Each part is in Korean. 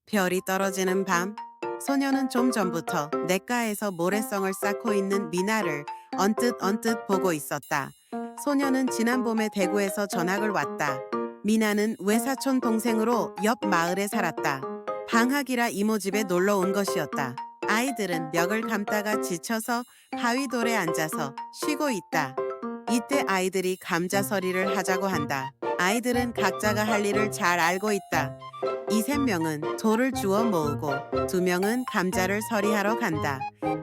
별이 떨어지는 밤, 소녀는 좀 전부터 냇가에서 모래성을 쌓고 있는 미나를 언뜻 보고 있었다. 소녀는 지난 봄에 대구에서 전학을 왔다. 미나는 외사촌 동생으로 옆 마을에 살았다. 방학이라 이모 집에 놀러 온 것이었다. 아이들은 멱을 감다가 지쳐서 바위돌에 앉아서 쉬고 있다. 이때 아이들이 감자서리를 하자고 한다. 아이들은 각자가 할 일을 잘 알고 있다. 이세 명은 돌을 주워 모으고 두 명은 감자를 서리하러 간다.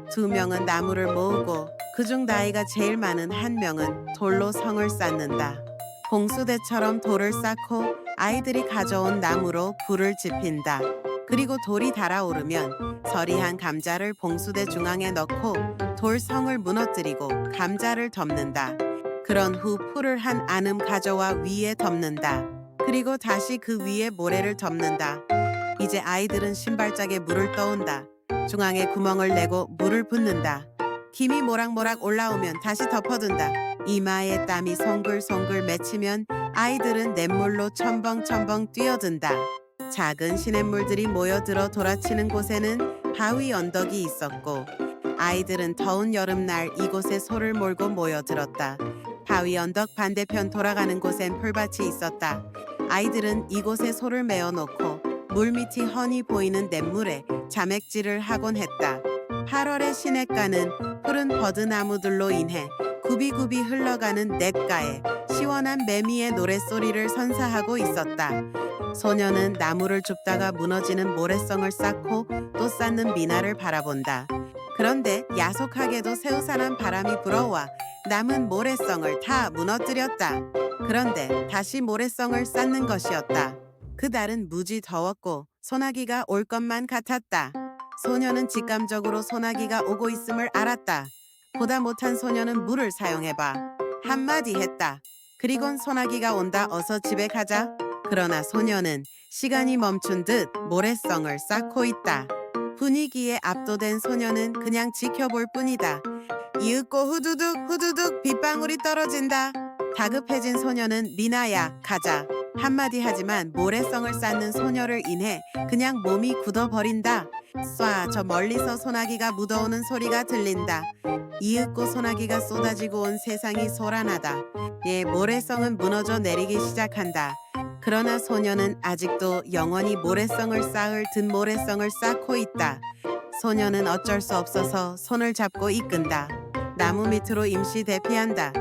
두 명은 나무를 모으고 그중 나이가 제일 많은 한 명은 돌로 성을 쌓는다. 봉수대처럼 돌을 쌓고 아이들이 가져온 나무로 불을 지핀다. 그리고 돌이 달아오르면 서리한 감자를 봉수대 중앙에 넣고 돌성을 무너뜨리고 감자를 덮는다. 그런 후 풀을 한 안음 가져와 위에 덮는다. 그리고 다시 그 위에 모래를 덮는다. 이제 아이들은 신발짝에 물을 떠온다. 중앙에 구멍을 내고 물을 붓는다. 김이 모락모락 올라오면 다시 덮어둔다. 이마에 땀이 송글송글 맺히면 아이들은 냇물로 첨벙첨벙 뛰어든다. 작은 시냇물들이 모여들어 돌아치는 곳에는 바위 언덕이 있었고 아이들은 더운 여름날 이곳에 소를 몰고 모여들었다. 바위 언덕 반대편 돌아가는 곳엔 풀밭이 있었다. 아이들은 이곳에 소를 메어놓고 물밑이 훤히 보이는 냇물에 자맥질을 하곤 했다. 8월의 시냇가는 푸른 버드나무들로 인해 굽이굽이 흘러가는 냇가에 시원한 매미의 노랫소리를 선사하고 있었다. 소녀는 나무를 줍다가 무너지는 모래성을 쌓고 또 쌓는 미나를 바라본다. 그런데 야속하게도 새우산한 바람이 불어와 남은 모래성을 다 무너뜨렸다. 그런데 다시 모래성을 쌓는 것이었다. 그날은 무지 더웠고 소나기가 올 것만 같았다. 소녀는 직감적으로 소나기가 오고 있음을 알았다. 보다 못한 소녀는 물을 사용해봐. 한마디 했다. 그리곤 소나기가 온다 어서 집에 가자. 그러나 소녀는 시간이 멈춘 듯 모래성을 쌓고 있다. 분위기에 압도된 소녀는 그냥 지켜볼 뿐이다. 이윽고 후두둑 빗방울이 떨어진다. 다급해진 소녀는 미나야 가자 한마디 하지만 모래성을 쌓는 소녀를 인해 그냥 몸이 굳어버린다. 쏴 저 멀리서 소나기가 묻어오는 소리가 들린다. 이윽고 소나기가 쏟아지고 온 세상이 소란하다. 모래성은 무너져 내리기 시작한다. 그러나 소녀는 아직도 영원히 모래성을 쌓을 든모래성을 쌓고 있다. 소녀는 어쩔 수 없어서 손을 잡고 이끈다. 나무 밑으로 임시 대피한다.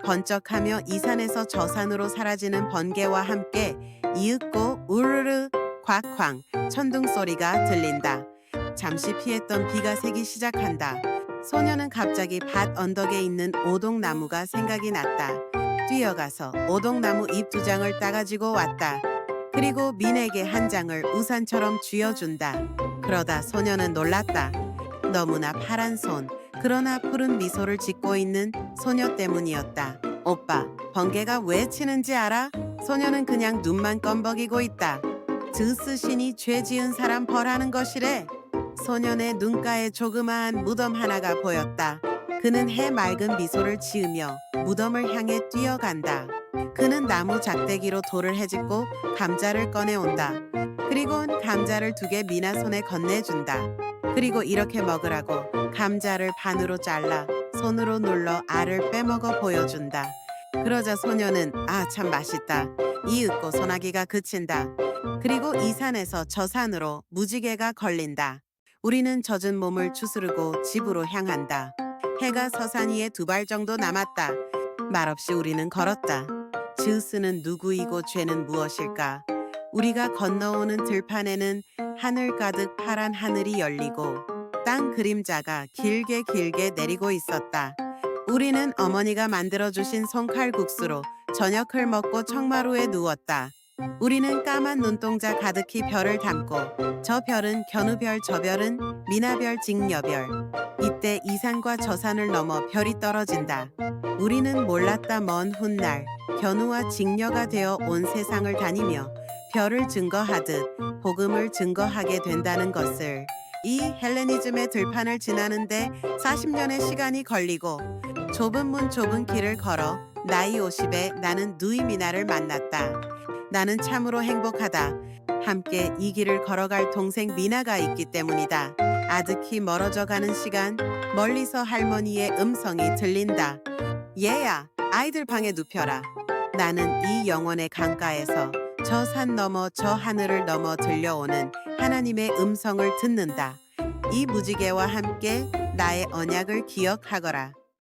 번쩍하며 이 산에서 저 산으로 사라지는 번개와 함께 이윽고 우르르 콱쾅 천둥 소리가 들린다. 잠시 피했던 비가 새기 시작한다. 소녀는 갑자기 밭 언덕에 있는 오동나무가 생각이 났다. 뛰어가서 오동나무 잎 2장을 따가지고 왔다. 그리고 민에게 한 장을 우산처럼 쥐어준다. 그러다 소녀는 놀랐다. 너무나 파란 손, 그러나 푸른 미소를 짓고 있는 소녀 때문이었다. 오빠, 번개가 왜 치는지 알아? 소녀는 그냥 눈만 껌벅이고 있다. 드스 신이 죄 지은 사람 벌하는 것이래. 소년의 눈가에 조그마한 무덤 하나가 보였다. 그는 해맑은 미소를 지으며 무덤을 향해 뛰어간다. 그는 나무 작대기로 돌을 헤집고 감자를 꺼내온다. 그리곤 감자를 2개 미나 손에 건네준다. 그리고 이렇게 먹으라고 감자를 반으로 잘라 손으로 눌러 알을 빼먹어 보여준다. 그러자 소녀는 아 참 맛있다. 이윽고 소나기가 그친다. 그리고 이 산에서 저 산으로 무지개가 걸린다. 우리는 젖은 몸을 추스르고 집으로 향한다. 해가 서산이에 2발 정도 남았다. 말없이 우리는 걸었다. 즈우스는 누구이고 죄는 무엇일까? 우리가 건너오는 들판에는 하늘 가득 파란 하늘이 열리고 땅 그림자가 길게 내리고 있었다. 우리는 어머니가 만들어주신 송칼국수로 저녁을 먹고 청마루에 누웠다. 우리는 까만 눈동자 가득히 별을 담고 저 별은 견우별 저 별은 미나별 직녀별. 이때 이 산과 저 산을 넘어 별이 떨어진다. 우리는 몰랐다 먼 훗날 견우와 직녀가 되어 온 세상을 다니며 별을 증거하듯 복음을 증거하게 된다는 것을. 이 헬레니즘의 들판을 지나는데 40년의 시간이 걸리고 좁은 문 좁은 길을 걸어 나이 50에 나는 누이 미나를 만났다. 나는 참으로 행복하다. 함께 이 길을 걸어갈 동생 미나가 있기 때문이다. 아득히 멀어져 가는 시간, 멀리서 할머니의 음성이 들린다. 얘야, 아이들 방에 눕혀라. 나는 이 영원의 강가에서 저 산 너머 저 하늘을 넘어 들려오는 하나님의 음성을 듣는다. 이 무지개와 함께 나의 언약을 기억하거라.